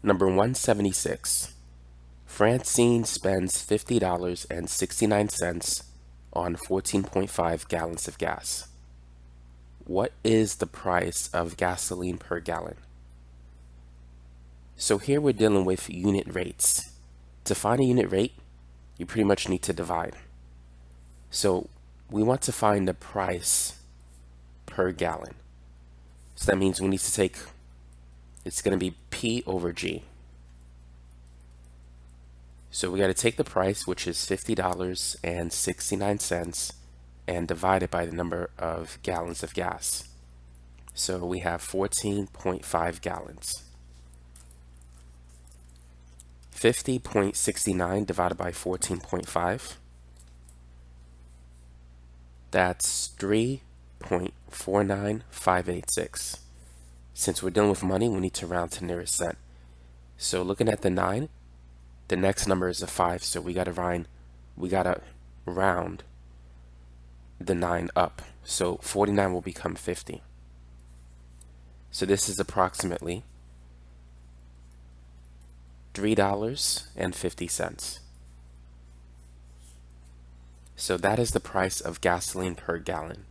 Number 176. Francine spends $50.69 on 14.5 gallons of gas. What is the price of gasoline per gallon? So here we're dealing with unit rates. To find a unit rate, you pretty much need to divide. So we want to find the price per gallon. So that means we need to take, it's going to be P over G. So we got to take the price, which is $50.69, and divide it by the number of gallons of gas. So we have 14.5 gallons. 50.69 divided by 14.5. That's 3.49586. Since we're dealing with money, we need to round to nearest cent. So looking at the 9, the next number is a 5, so we gotta round the 9 up. So 49 will become 50. So this is approximately $3.50. So that is the price of gasoline per gallon.